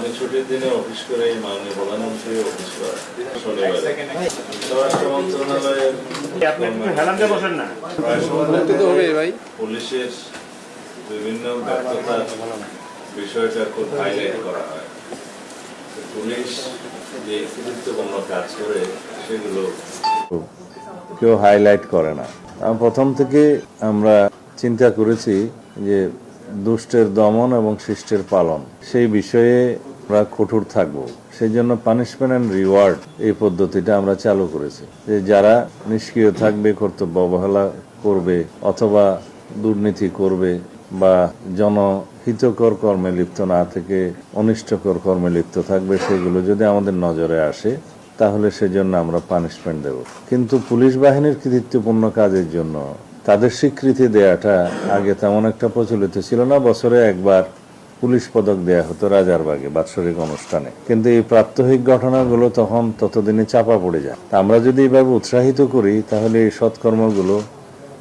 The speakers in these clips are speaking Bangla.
উনি ছুটির দিনে অফিস করে মাননীয় প্রধানমন্ত্রী অফিস করে শনিবারে স্বরাষ্ট্র মন্ত্রণালয়ের পুলিশের বিভিন্ন ব্যর্থতার বিষয়টা খুব হাইলাইট করা হয়। পুলিশ যে গুরুত্বপূর্ণ কাজ করে সেগুলো কেউ হাইলাইট করে না। প্রথম থেকে আমরা চিন্তা করেছি যে দুষ্টের দমন এবং শিষ্টের পালন সেই বিষয়ে আমরা কঠোর থাকবো। সেই জন্য পানিশমেন্ট অ্যান্ড রিওয়ার্ড এই পদ্ধতিটা আমরা চালু করেছি, যে যারা নিষ্ক্রিয় থাকবে, কর্তব্য অবহেলা করবে অথবা দুর্নীতি করবে বা জনহিতকর কর্মে লিপ্ত না থেকে অনিষ্টকর কর্মে লিপ্ত থাকবে, সেগুলো যদি আমাদের নজরে আসে তাহলে সেজন্য আমরা পানিশমেন্ট দেব। কিন্তু পুলিশ বাহিনীর কৃতিত্বপূর্ণ কাজের জন্য তাদের স্বীকৃতি দেওয়াটা আগে তেমন একটা প্রচলিত ছিল না। বছরে একবার পুলিশ পদক দেয়া হতো রাজারবাগে বাৎসরিক অনুষ্ঠানে, কিন্তু এই প্রাত্যহিক ঘটনাগুলো তখন ততদিনে চাপা পড়ে যায়। আমরা যদি এইভাবে উৎসাহিত করি তাহলে এই সৎকর্মগুলো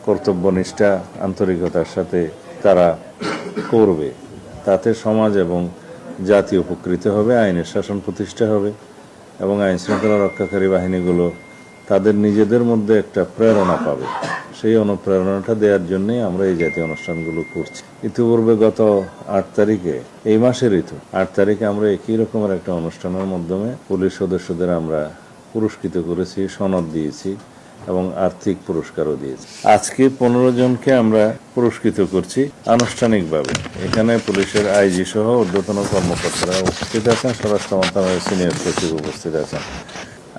কর্তব্যনিষ্ঠা আন্তরিকতার সাথে তারা করবে, তাতে সমাজ এবং জাতি উপকৃত হবে, আইনের শাসন প্রতিষ্ঠা হবে এবং আইন শৃঙ্খলা রক্ষাকারী বাহিনীগুলো তাদের নিজেদের মধ্যে একটা প্রেরণা পাবে। সেই অনুপ্রেরণাটা দেওয়ার জন্যই আমরা এই জাতীয় অনুষ্ঠানগুলো করছি। ইতিপূর্বে গত 8 তারিখে, এই মাসের 8 তারিখে আমরা একই রকমের একটা অনুষ্ঠানের মাধ্যমে পুলিশ সদস্যদের আমরা পুরস্কৃত করেছি, সনদ দিয়েছি এবং আর্থিক পুরস্কারও দিয়েছি। আজকে 15 জনকে আমরা পুরস্কৃত করছি আনুষ্ঠানিকভাবে। এখানে পুলিশের আইজি সহ ঊর্ধ্বতন কর্মকর্তারা উপস্থিত আছেন, স্বরাষ্ট্র মন্ত্রণালয়ের সিনিয়র সচিব উপস্থিত আছেন।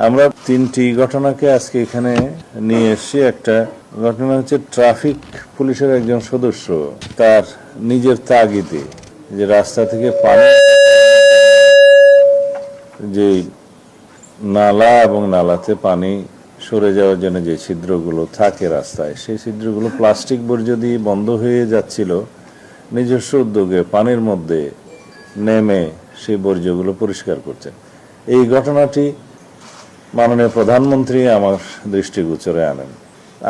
আমরা 3টি ঘটনাকে আজকে এখানে নিয়ে এসেছি। একটা ঘটনা হচ্ছে ট্রাফিক পুলিশের একজন সদস্য তার নিজের তাগিদে যে রাস্তা থেকে পানি, যে নালা এবং নালাতে পানি সরে যাওয়ার জন্য যে ছিদ্রগুলো থাকে রাস্তায়, সেই ছিদ্রগুলো প্লাস্টিক বর্জ্য দিয়ে বন্ধ হয়ে যাচ্ছিল। নিজস্ব উদ্যোগে পানির মধ্যে নেমে সেই বর্জ্যগুলো পরিষ্কার করছেন। এই ঘটনাটি মাননীয় প্রধানমন্ত্রী আমার দৃষ্টিগোচরে আনেন।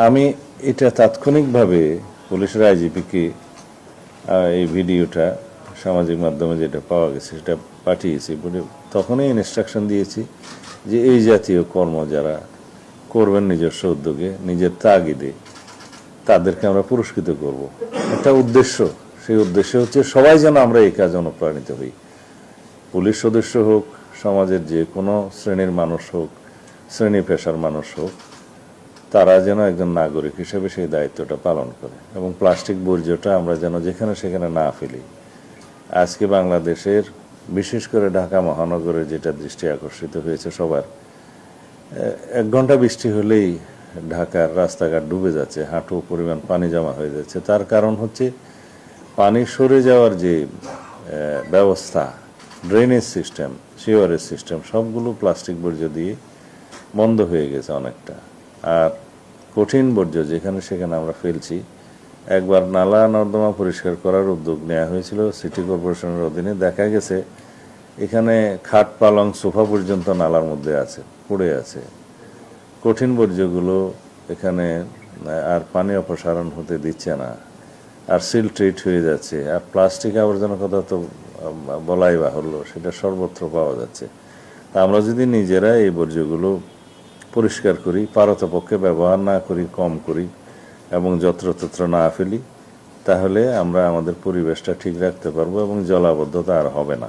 আমি এটা তাৎক্ষণিকভাবে পুলিশের আইজিপিকে এই ভিডিওটা সামাজিক মাধ্যমে যেটা পাওয়া গেছে সেটা পাঠিয়েছি। তখনই ইনস্ট্রাকশন দিয়েছি যে এই জাতীয় কর্ম যারা করবেন নিজস্ব উদ্যোগে, নিজের তাগিদে, তাদেরকে আমরা পুরস্কৃত করব। একটা উদ্দেশ্য, সেই উদ্দেশ্য হচ্ছে সবাই যেন আমরা এই কাজে অনুপ্রাণিত হই। পুলিশ সদস্য হোক, সমাজের যে কোনো শ্রেণীর মানুষ হোক, শ্রেণী পেশার মানুষ হোক, তারা যেন একজন নাগরিক হিসেবে সেই দায়িত্বটা পালন করে এবং প্লাস্টিক বর্জ্যটা আমরা যেন যেখানে সেখানে না ফেলি। আজকে বাংলাদেশের, বিশেষ করে ঢাকা মহানগরে যেটা দৃষ্টি আকর্ষিত হয়েছে সবার, 1 ঘন্টা বৃষ্টি হলেই ঢাকার রাস্তাঘাট ডুবে যাচ্ছে, হাঁটু পরিমাণ পানি জমা হয়ে যাচ্ছে। তার কারণ হচ্ছে পানি সরে যাওয়ার যে ব্যবস্থা, ড্রেনেজ সিস্টেম, সিওয়ারেজ সিস্টেম, সবগুলো প্লাস্টিক বর্জ্য দিয়ে বন্ধ হয়ে গেছে অনেকটা। আর কঠিন বর্জ্য যেখানে সেখানে আমরা ফেলছি। একবার নালা নর্দমা পরিষ্কার করার উদ্যোগ নেওয়া হয়েছিল সিটি কর্পোরেশনের অধীনে। দেখা গেছে এখানে খাট, পালং, সোফা পর্যন্ত নালার মধ্যে আছে, পড়ে আছে। কঠিন বর্জ্যগুলো এখানে আর পানি অপসারণ হতে দিচ্ছে না, আর সিল ট্রিট হয়ে যাচ্ছে। আর প্লাস্টিক আবর্জনার কথা তো বলাই বাহুল্য, সেটা সর্বত্র পাওয়া যাচ্ছে। তা আমরা যদি নিজেরা এই বর্জ্যগুলো পরিষ্কার করি, পারতপক্ষে ব্যবহার না করি, কম করি এবং যত্রতত্র না ফেলি, তাহলে আমরা আমাদের পরিবেশটা ঠিক রাখতে পারবো এবং জলাবদ্ধতা আর হবে না।